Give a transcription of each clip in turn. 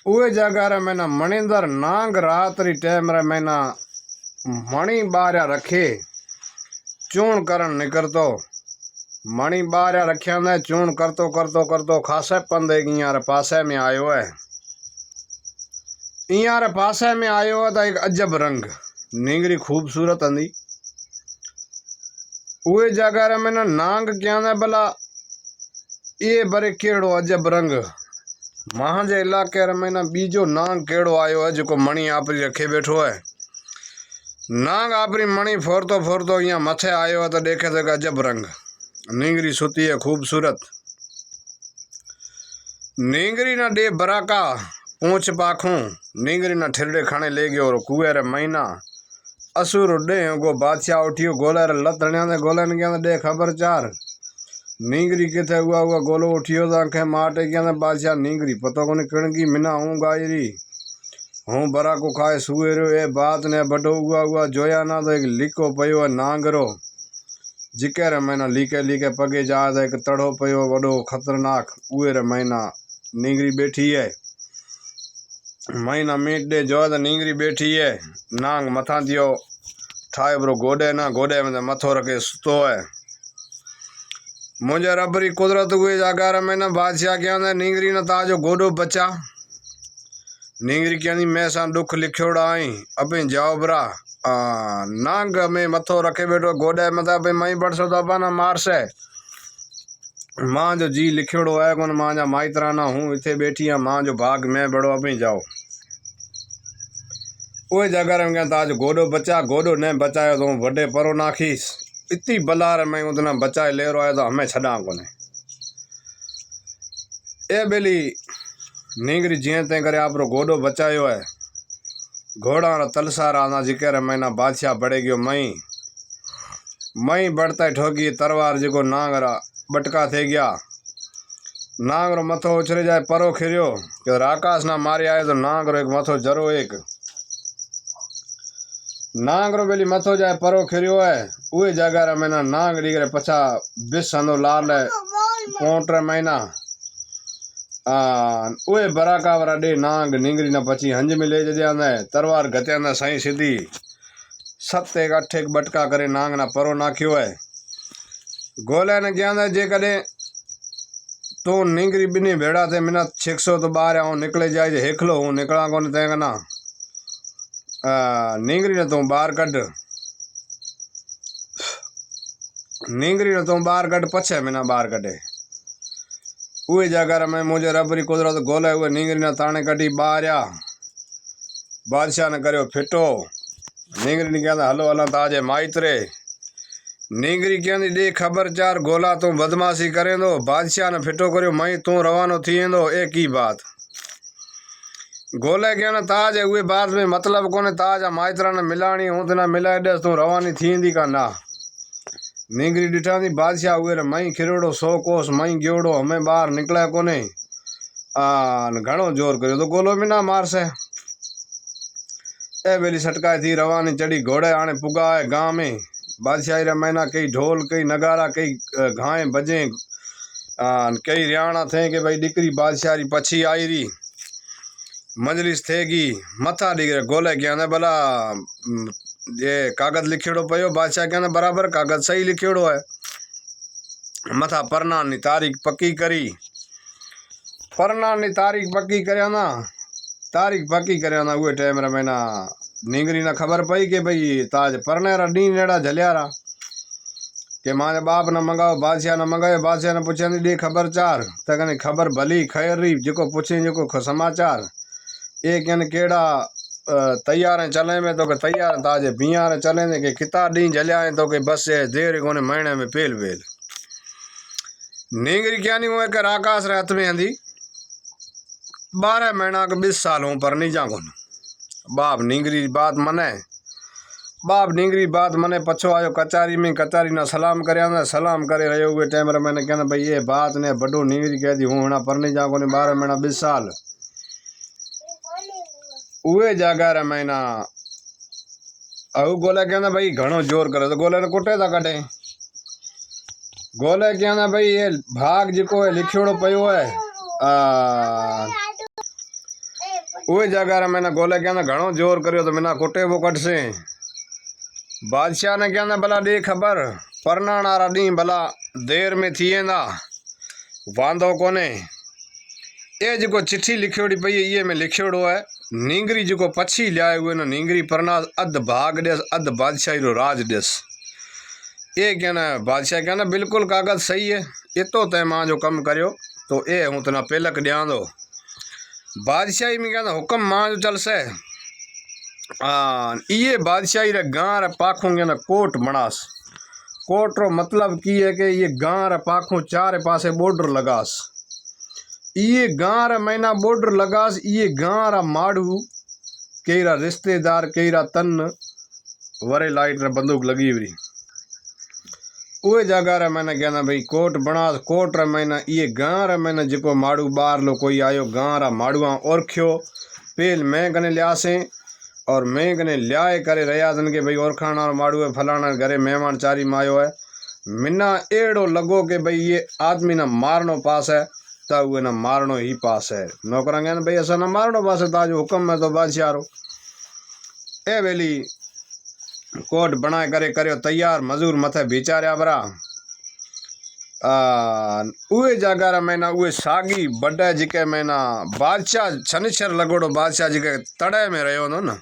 उहे जगह रे मैंने मणिंदर नांग रात री टाइम रे मैंने मणि बारया रखे चूण करन निकलतो। मणि बारया रख्या ने चूण करतो करतो करतो खासे पंदे इयां रे पासे में आयो है। इयां रे पासे में आयो है तो एक अजब रंग नींगरी खूबसूरत अंदी। उहे जगह रे मैंने नांग क्या ने भला ये बरे केड़ो अजब रंग महाजे इलाके रे मैंने बीजो नांग केड़ो आयो है जो मणि आपरी रखे बैठो है। नांग आपरी मणि फोरतो फोरतो यहाँ मथे आयो है तो देखे तो अजब रंग नींगरी सुती है खूबसूरत। नींगरी ना डे बराका पूछ पाखू नींगरी ना ठिरडे खाने ले गयो और कुए रे महीना असुर डे गो बादशाह उठियो गोले रे लतण्या ने गोले ने गया डे खबर चार नींगरी किथे हुआ हुआ गोलो उठियो तो आंखें माटे गया बादशाह नींगरी पतो कोनी किणगी मिना हूँ गायरी हूँ बरा को खाए सुए रो ए बात ने बड़ो हुआ जोया ना तो एक लिको पयो नांगरो जिके रे महीना लीके लीके पगे जा तो एक तड़ो पयो वडो खतरनाक उए रे महीना नींगरी बैठी है। महीना मीट दे जो तो नींगरी बैठी है नांग मथा दियो ठाए बरो गोडे ना गोडे में मथो रखे सुतो है। मुझे रबरी कुदरत हुए जाकर मैंने बादशाह क्या नींगरी न ताजो गोडो बचा नींगरी क्या मैं सा दुख लिखोड़ा आई अबे जाओ बरा नांग में मथो रखे बैठो गोडे में तो मई बरसो तो अपन मार से माँ जो जी लिखोड़ो है कौन माँ जा माइतरा ना हूँ इथे बैठी है माँ जो भाग में बड़ो अभी जाओ वो जगह में ताज गोडो बचा गोडो ने बचायो तो वडे परो नाखीस इतनी बलार में उतना बचाए ले रहा है तो हमें छड़ा कोने ए बेली नींगरी जिये ते करे आप गोडो बचायो है घोड़ा रा तलसारा ना जिक्र मैना बादशाह बड़े गयो मई मई बढ़ता ठोकी तरवार जो नांग रा बटका थे गया नांग रो मथो उछरे जाए परो खिरियो कि आकाश ना मारे आए तो नांग रो एक मथो जरो एक नांग रो बेली मथो जाए परो खिरियो है उहे जगह रे मैना नांग डीगरे पछा बिस अंदो लाल है पोट रे मैना उहे बराका वाला डे नांग नींगरी ना पची हंज में ले जदिया ने तरवार गत्या ने सही सीधी सत एक अठ एक बटका करे नांग ना परो नाख्यो है गोले ने गया जे कदे तो नींगरी बिनी भेड़ा थे मिना 600 तो बाहर आऊं निकले जाए हेखलो हूँ निकला कोन ते ना नींगरी ने तू बाहर कड नींगरी ने तू बाहर कड पछे मिना बाहर कटे उहे जगह में मुझे रबरी कुदरत गोले हुए नींगरी ने ताने कटी बाहरिया बादशाह ने करो फिटो नींगरी ने कहता हलो हला ताजे माइतरे नींगरी कहती दे खबर चार गोला तू बदमाशी करे दो बादशाह ने फिटो करो मई तू रवानो थी दो एक ही बात गोले क्या ताज है उहे बात में मतलब कोने ताज माइतरा ने मिलानी हूँ तो ना मिलाए दस तू रवानी थी का ना नींगरी डिठा थी बादशाह हुए मई खिरोड़ो 100 कोस मई गियोड़ो हमें बाहर निकला कोने घणो जोर करो तो गोलो में ना मार से ए बेली सटकाए थी रवानी चढ़ी घोड़े आने पुगा है गांव में बादशाही रा महीना कई ढोल कई नगारा कई घाए बजे कई रियाणा थे कि भाई दिकरी बादशाही पछी आई री मजलिस थेगी मथा डिगरे गोले क्या भला ये कागज लिखेड़ो पयो बादशाह क्या बराबर कागज सही लिखेड़ो है मथा परना नी तारीख पक्की करी परना नी तारीख पक्की करया ना तारीख पक्की करया ना उहे टाइम रे मैना नींगरी ना खबर पई कि भाई ताज परने रा डी नेड़ा झलिया रा कि मारे बाप ने मंगाओ बादशाह ने मंगायो बादशाह ने पूछे दी खबर चार त कने खबर भली खैर री जो पूछे जो समाचार एक कने केड़ा तैयार है चले में तो के तैयार ताजे बियार चले ने के किता डी झलिया है तो के बस देर कोने महीने में पेल पेल नींगरी क्या नहीं हुए कर आकाश रे हाथ में आंदी 12 महीना के 20 साल हूँ पर नहीं जा कोन बाप नींगरी बात मने बाप नींगरी बात मने पछो आयो कचारी में कचारी ना सलाम करया सलाम करे रहो हुए टाइम रे मैंने कहना भाई ये बात ने बड़ो नींगरी कहती हूँ ना पर नहीं जा कोने 12 महीना 20 साल उहे जगह रे महीना गोले कहना भाई घणो जोर करे तो गोले ने कुटे था कटे गोले कहना भाई ये भाग जिको है लिखियोड़ो पयो है उहे जगह मैंने गोले कहना घणो जोर करियो तो मिना कुटे वो कटसे। बादशाह ने कहना भला दे खबर परनाण वारा ॾींहुं भला देर में थी वेंदा वांदो कोने। ये जो चिट्ठी लिखियोड़ी पई ये में लिखियोड़ो है नींगरी जो पछी लियाए हुए न नींगरी परनास अध भाग ॾेस अध बादशाही रो राज ॾेस। ये कहना बादशाह कहना बिल्कुल कागज सही है इतो तय मां जो कम करियो तो ये हूँ तना पेलक ॾियां दो। बादशाही में कहना हुक्म मां जो चलसे। ये बादशाही रे गांव रे पाखों कहना कोट बनास। कोट रो मतलब की है कि ये गांव रे पाखों चारे पासे बॉर्डर लगास। ये गांव रे महीना बॉर्डर लगास। ये गांव रा माड़ू केरा रिश्तेदार केरा तन वरे लाइट रे बंदूक लगी हुई। उहे जगह रे मैंने कहना भाई कोट बनास। कोट रे महीना ये गांव रे महीना जो माड़ू बाहर लो कोई आयो गांव रा माड़ुआ ओरख्यो पेल मैं कने लियासे और मैं कने लियाए करे रहा तन के भाई ओरखाना और माड़ू है फलाना घरे मेहमान चारी में आयो है। मिना एड़ो लगो कि भाई ये आदमी ना मारनो पास है तो उहे ना मारनो ही पास है। नौकरा कहना भाई ऐसा ना मारनो पास है ताजो हुक्म है तो बादशाह रो। ए वेली कोट बनाए करे करियो तैयार मजूर मथे बिचारिया बरा। उहे जगह रे मैंने उहे सागी बड़े जिके मैंने बादशाह छनिछर लगोड़ो बादशाह जिके तड़े में रहो न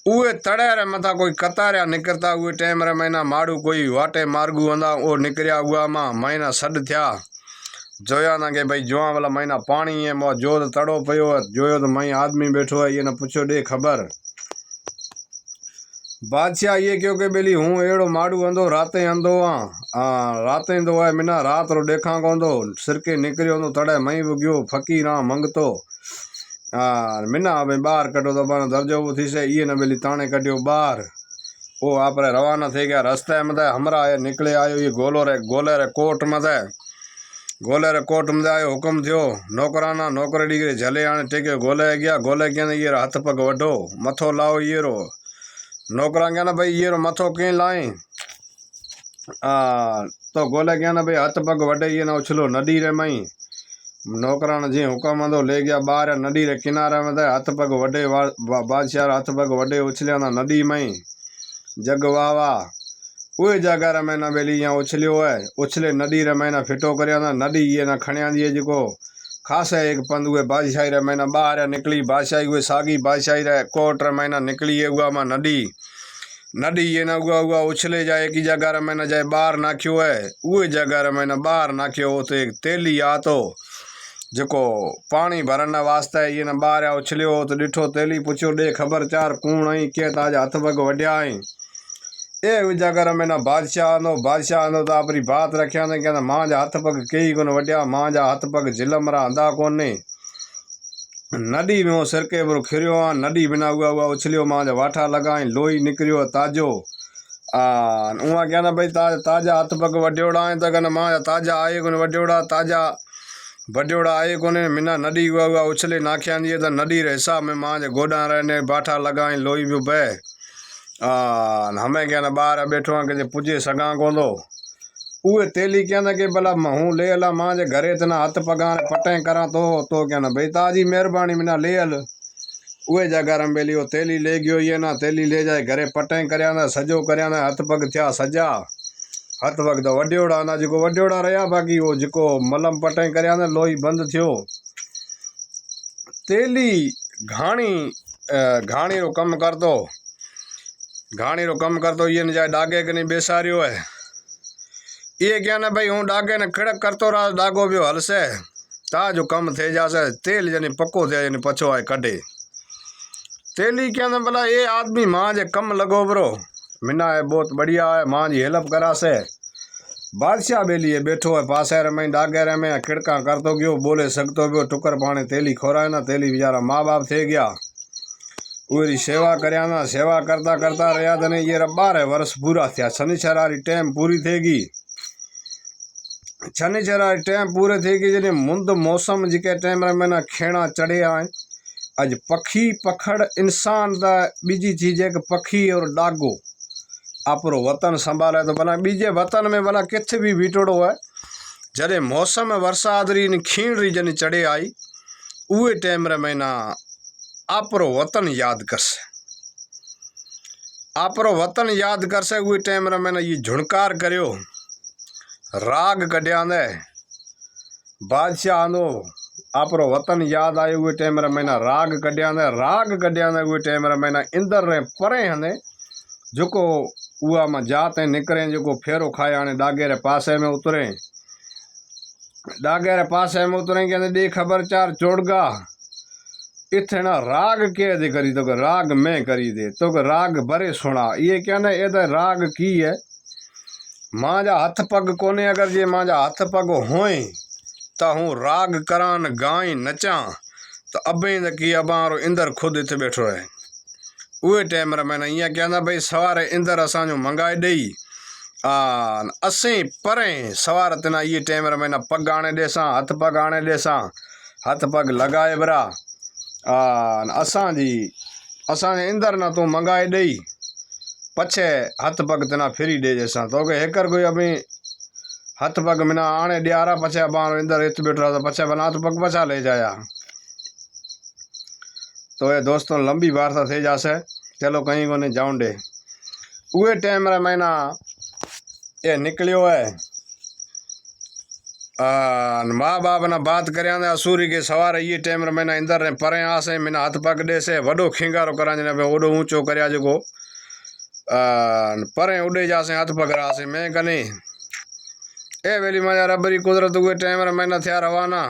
उहे तड़े रे मथा कोई कतारिया निकरता उहे टाइम रे महीना माड़ू कोई वाटे मार्गू हंदा वो निकरिया हुआ मां महीना सड थिया जोया ना के भाई जुआ वाला महीना पानी है मो जो तड़ो पयो जोयो तो मई आदमी बैठो है ये ना पूछो दे खबर। बादशाह ये क्यों के बेली हूँ एड़ो माड़ू अंदो राते अंदो राते दो है मिना रात रो देखा कोंदो सिरके निकरियो तो तड़े मई वो गयो फकीर मंगतो मिना भाई बाहर कटो तो बन दर्जो वो थी से ये न बेली ताने कटियो बाहर वो आप रवाना थे गया रस्ते मत हमरा निकले आयो ये गोले रे कोट मत गोले रे कोट मत आयो हुक्म थियो नौकराना नौकर डिग्री झले आने टेके गोले गया गोले कहने ये हथ पग वढो मथो लाओ ये रो। नौकरा कहना भाई ये रो मथो कहीं लाए तो गोले कहना भाई हथ पग वढे ये ना उछलो नदी रे मई। नौकरा ने जी हुक्म आंदो ले गया बाहर नदी रे किनारे में हथ पग वढे बादशाह हथ पग वढे उछलिया ना नदी मई जग वावा। उहे जगह रे मैंने बेली यहाँ उछलियो है उछले नदी रे मैंने फिटो करिया ना नदी ये ना खणिया दिए जो खास है एक पंद हुए बादशाही रे मैंने बाहर निकली बादशाही हुए सागी बादशाही रे कोट रे मैंने निकली है हुआ मां नदी ये ना हुआ उछले जाए की जगह रे मैंने जाए बाहर नाख्यो है उहे जगह रे मैंने बाहर नाख्यो तो एक तेली आ तो जो पानी भरण वास्ते ये न बाहर उछलियो तो डिठो तेली पूछो दे खबर चार कूण आई के ताज हथ पग वढिया आई। ए जगह मैंने बादशाह आंदो तो अपनी बात रखिया ने कहना मां जा हथ पग कई कोन वढिया मां जा हथ पग झिलमरा हंदा कोने। नदी में वो सिरके बरो खिरियो नदी बिना हुआ उछलियो मां जा वाठा लगाई लोही निकरियो ताजो उहा कहना भाई ताजा हथ पग वढियोड़ा आए तो कहना मां जा ताजा आए कोन वढियोड़ा ताजा वड्योड़ा आए कोने मिना नदी हुआ उछले नाख्या दिए तो नदी रे हिसाब में मां जे गोडा रहने बाठा लगाई लोही भी बह हमें क्या ना बाहर बैठो के पुजे सगा कोंदो। उहे तेली कहना कि भला हूँ ले हला मां जे घरे तना हथ पगा पटे करा तो क्या ना भाई ताजी मेहरबानी मिना ले हल। उहे जगह रंबेली वो तेली ले गयो ये ना तेली ले जाए घरे पटे करया ना सजो करया ना हथ पग थिया सजा हथ पग तो वड्योड़ा ना जो वड्योड़ा रहा बाकी वो जो मलम पटे करया ना लोही बंद थियो। तेली घाणी रो कम करतो ये न जाए डागे के नहीं बेसारियो है। ये क्या ना भाई हूँ डागे ने खिड़क करतो रहा डागो भी हलसे ता जो कम थे जासे तेल जने पक्को थे जने पछो आए कटे। तेली क्या ना भला ये आदमी मां जे कम लगो बरो मिना है बहुत बढ़िया है मां जी हेल्प करा से। बादशाह बेली है बैठो है पासे रे में डागे रे में खिड़का करतो गयो बोले सकतो गयो टुकर पाने तेली खोराए ना तेली बेचारा माँ बाप थे गया उरी सेवा करया ना सेवा करता करता रहा तने ये 12 वर्ष पूरा थिया शनिचरारी टाइम पूरी थेगी शनिचरारी टाइम पूरे थेगी जने मुंद मौसम जिके टाइम रे मैंने खेड़ा चढ़े आए अज पखी पखड़ इंसान दा बीजी चीज है कि पखी और डागो आपरो वतन संभाले तो भला बीजे वतन में भला किथे भी बीटोड़ो है जरे मौसम वर्षादरी खीणरी जने चढ़े आई उहे टाइम रे महीना आपरो वतन याद करसे, आपरो वतन याद करसे। उहे टाइम रे महीना ये झुणकार करियो, राग कढ़िया ने बादशाह आंदो, आपरो वतन याद आयो। उहे टाइम रे महीना राग कढ़िया ने उहे टाइम रे महीना इंदर रे परे हने जोको उहा मां जाते निकरे, जोको फेरो खाए हाणे डागे रे पासे में उतरे, डागे रे पासे में उतरे कहंदे दी खबर चार चोड़गा इथे ना राग के दे करी तो राग मैं करी दे तो राग बरे सुना। ये कहने एदा राग की है, मांजा हथ पग कोने, अगर जे मांजा हथ पग होए तो हूँ राग करान गाई नचा तो अबे की अबारो इंदर खुद इथे बैठो है। उहे टाइम रे मैंने इं कहना भाई सवारे इंदर असांजो मंगाए ॾेई असें परे सवार तना ये टाइम रे मैंने पग आणे ॾेसां, हथ पग आणे ॾेसां, हथ पग लगाए बरा असांजे इंदर ना तू मंगाए ॾेई पछे हथ पग तना फिरी ॾे जैसा तो के हेकर कोई अभी हथ पग मिना आने ॾियारा पछे बाण इंदर इत बैठा तो पछे बना हथ पग पछा ले जाया। तो ये दोस्तों लंबी वार्ता थे जासे, चलो कहीं को नहीं जाऊं दे। उहे टाइम रे महीना ये निकलियो है माँ बाप ना बात करया ने असूरी के सवारे ये टाइम रे महीना इंदर ने परे आसे मिना हथ पग दे से वडो खिंगारो करा ने ओडो ऊंचो करया जो परे उड़े जासे हथ पग रासे मैं कने ए वेली मजा रबरी कुदरत। उहे टाइम रे महीना थिया रवाना,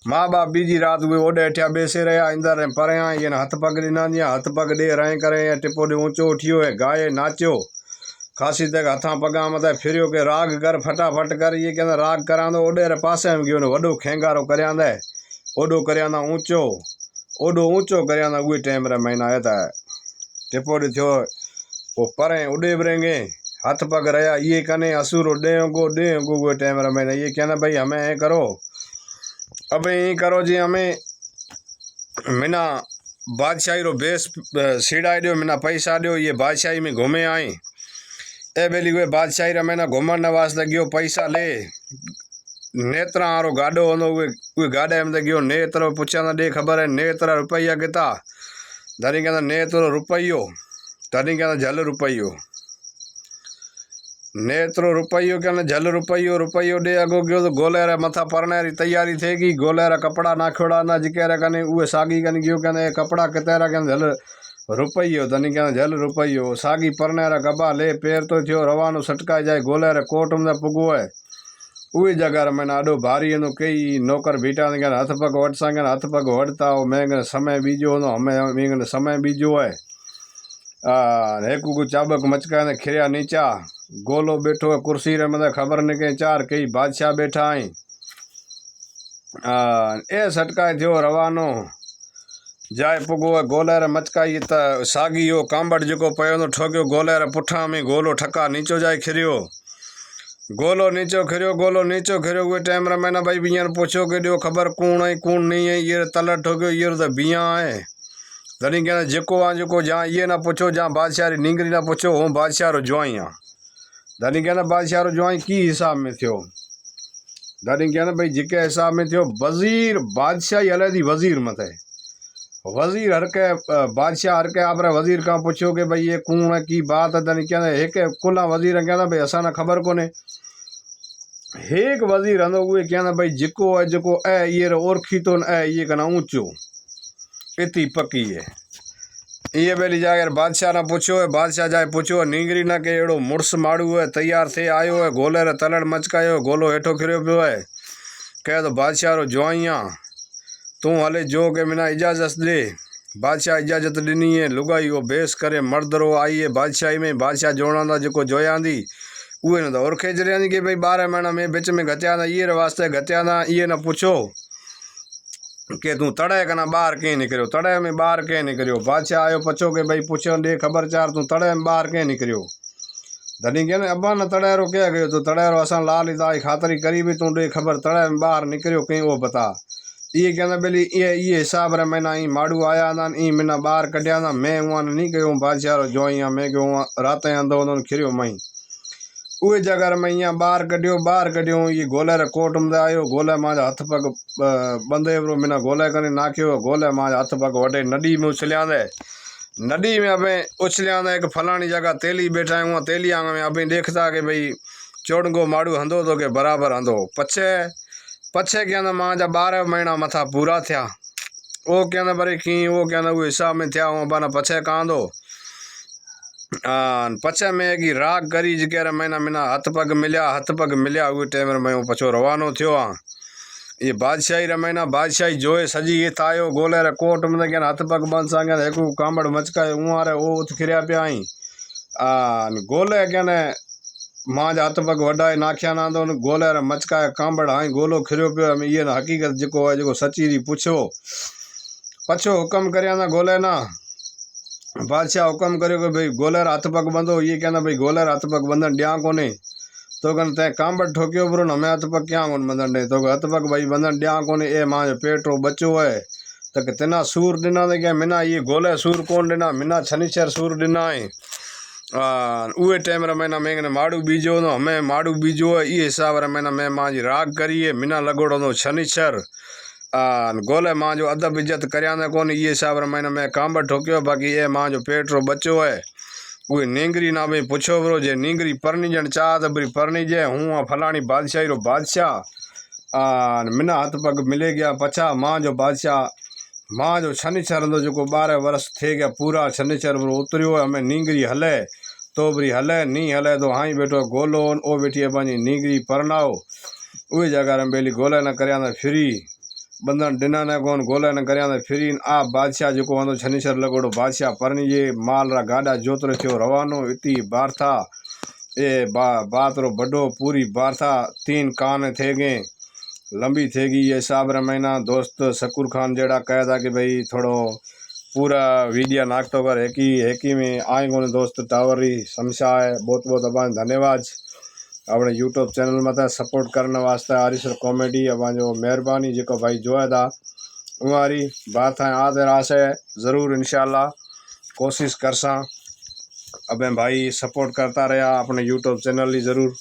माँ बाप बीजी रात उहे ओडे अठिया बेसे रहा इंदर ने परे ये हथ पग दिना दिया, हथ पग दे रहे करे टिपो दे ऊंचो उठियो है, गाए नाचियो खासी तक हथा पगा मत फिरियो के राग कर फटाफट कर। ये कहंदा राग करा तो ओडे रे पासे में गयो ने वडो खेंगारो करया दे, ओडो करया ऊंचो, ओडो ऊंचो करया उहे टाइम रे महीना है ता टिपो दे थियो वो परे उड़े बरेंगे हथ पग रहा ये कने असुरो डेगो उहे टाइम रे महीना ये कहना भाई हमें ऐ करो, अब यही करो जी हमें मिना बादशाही रो बेस सीढ़ाई दो, मिना पैसा दो, ये बादशाही में घूमे आई। ए बेली वे बादशाही रे महीना घूमण वास्ते गयो, पैसा ले नेत्रा आरो गाडो होंदो उहे गाडे में गयो, नेत्र पुछा दे खबर है नेत्र रुपया किता, धनी कहंदा नेत्र रुपयो, धनी कहंदा झल रुपयो, नेत्रो रुपयो कहना झल रुपयो, रुपयो दे अगो गयो तो गोले रे मथा परने री तैयारी थेगी, गोले रा कपड़ा नाखोड़ा ना जिके रे कने उहे सागी कने गयो कहने कपड़ा कितेरा कहने झल रुपयो, धनी कहना झल रुपयो, सागी परने रा गबा ले पैर तो थियो रवानो सटकाए जाए गोले रे कोट में पुगो है। उही जगह रे मैंने आडो भारी नो कई नौकर बीटा ने कहना हथ पग वट सा कहना हथ पग वड़ता मैं कहना समय बीजो नो हमें मैं कहना समय बीजो है। हेकू को चाबक मचका ने खिरिया नीचा, गोलो बैठो है कुर्सी रे मत खबर नहीं कहीं चार कई बादशाह बैठा आई ए सटकाए थियो रवानो जाए पुगो है गोले रे मचकाई त सागी यो कांबड़ जो पयो न ठोकियो गोले रे पुठा में गोलो ठका नीचो जाए खिरियो, गोलो नीचो खिरियो, गोलो नीचो खिरियो। उहे टाइम रे मैंने भाई बिया पूछो के दियो खबर कौन है कौन नहीं है, ये तल ठोकियो ये तो बिया है, धनी कहना जेको आ जेको जहाँ ये ना पूछो जहाँ बादशाह री नींगरी ना पूछो हूँ बादशाह रो ज्वाई हाँ। धनी कहना बादशाह रो ज्वाई की हिसाब में थियो, धनी कहना भाई जिके हिसाब में थियो वजीर बादशाही हले थी वजीर मत है, वजीर हर के बादशाह हर के आप वजीर का पूछो कि भाई ये कौन है की बात है, धनी कहना एक कुला वजीर कहना भाई असा ना खबर कोने, एक वजीर हंदो उहे कहना भाई जिको है जिको ए ये ओरखी तो ए ये कहना ऊंचो इतनी पक्की है। ये बेली जाकर बादशाह ना पूछो है, बादशाह जाए पूछो नींगरी ना के एड़ो मुड़स माड़ू है तैयार थे आयो है, गोले रे तलड़ मचकायो गोलो हेठो खिरियो पियो है, कह तो बादशाह रो ज्वाइया तू हले जो के बिना इजाजत दे, बादशाह इजाजत दिनी है, लुगाई वो बेस करे मर्दरो आई है बादशाही में, बादशाह जोड़ा जो जोयांदी उहे न तो और खेच रही कि भाई 12 महीना में बिच में घत्या ना ये वास्ते घत्या ना ये ना पूछो के तू तड़े कना बाहर कें निकरियो, तड़े में बाहर कें निकरियो, बादशाह आयो पछो के भाई पूछो दे खबर चार तू तड़े में बाहर कें निकरियो, धनी कहने अब्बा न तड़े रो क्या गयो तो तड़े रो असां लाल इदाई खातरी करी भी तू दे खबर तड़े में बाहर निकरियो कहीं वो बता। ये कहना बेली ये हिसाब रे मैंने ई माड़ू आया ना ई मैंने बाहर कढ़िया ना मैं वहाँ नहीं गयो बादशाह रो जोई मैं गयो रात आंदो उन्होंने खिरियो मई। उहे जगह मैं यहाँ बाहर कढियो ये गोले रे कोट में आयो गोले मांजा हथ पग बंदे बरो मिना गोले कने नाख्यो गोले मांजा हथ पग वडे नदी में उछलियांदे नदी में अबे उछलियांदे एक फलानी जगह तेली बैठा है वहाँ तेलिया में अबे देखता कि भाई चोड़गो माड़ू हंदो तो के बराबर हंदो पछे पछे के अंदर मांजा 12 महीना मथा पूरा थिया वो के अंदर बरे की वो के अंदर वो हिसाब में थिया वो बना पछे कांदो पछे में की राग करी जगह महीना मिना हथ पग मिलिया उहे टाइम मैं पछो रवानो थियो हाँ ये बादशाही रमैना बादशाही जोए सजी ये तायो गोले रे कोट में क्या हथ पग बंद सा क्या एक कांबड़ मचकाए उहारे ओ उत खिरिया पे आई गोले क्या ने मांजा हथ पग वडाए नाख्या ना तो गोले रे मचकाए कांबड़ आई गोलो खिरियो पे में ये हकीकत जको है जको सच्ची री पूछो पछो हुक्म करया ना गोले ना बादशाह हुक्म करियो कि भाई गोले रे हथ पग बंदो ये कहना भाई गोले रे हथ पग बंधन दिया कोने तो कन तै कांबड़ ठोकियो बरो न मैं हथ पग क्या कोन बंधन दे तो हथ पग भाई बंधन दिया कोने ए मां पेटो बच्चो है तो तिना सूर दिना तो क्या मिना ये गोले सूर कौन दिना मिना शनिचर सूर दिना है उहे टाइम रे मैंने मैं माड़ू बीजो नो हमें माड़ू बीजो है ये हिसाब रे मैंने मैं मां जी राग करिए मिना लगोड़ो नो शनिचर गोले मां जो अदब इज्जत करया ने कोन ये हिसाब रे मैंने मैं कांबड़ ठोकियो बाकी ए मां जो पेट रो बच्चो है उहे नींगरी ना भाई पुछो बरो जे नींगरी परनीजण चाह तो भाई परनीजे हूँ फलानी बादशाही रो बादशाह मिना हथ पग मिले गया पछा मां जो बादशाह मां जो शनिचर हूंदो जो 12 वर्ष थे गया पूरा शनिचर बरो उतरियो हमें नींगरी हले तो बरी हले नी हले तो हाई बैठो गोलो ओ बैठी पंहिंजी नींगरी परनाओ उहे जगह रे बेली गोले न करया न फ्री बंधन दिना ने कोन गोले न करया त फिरी आ बादशाह जो हंदो शनिचर लगोड़ो बादशाह परनीजे माल रा गाडा जोतरो थियो रवानो इती बारथा ए बात रो बड़ो पूरी बारथा 3 कान थे गए लंबी थे गई ये हिसाब रे महीना दोस्त शकूर खान जेड़ा कहा था कि भाई थोड़ो पूरा वीडियो नाखतो कर हेकी में आए कोने दोस्त टावर री समस्या है बहुत बहुत अपन धन्यवाद अपने यूट्यूब चैनल में सपोर्ट करने वास्ते हरीश्वर कॉमेडी जो मेहरबानी जो भाई जोए था हमारी बात है आते रासे ज़रूर इंशाल्लाह कोशिश करसा अब भाई सपोर्ट करता रहा अपने यूट्यूब चैनल ही ज़रूर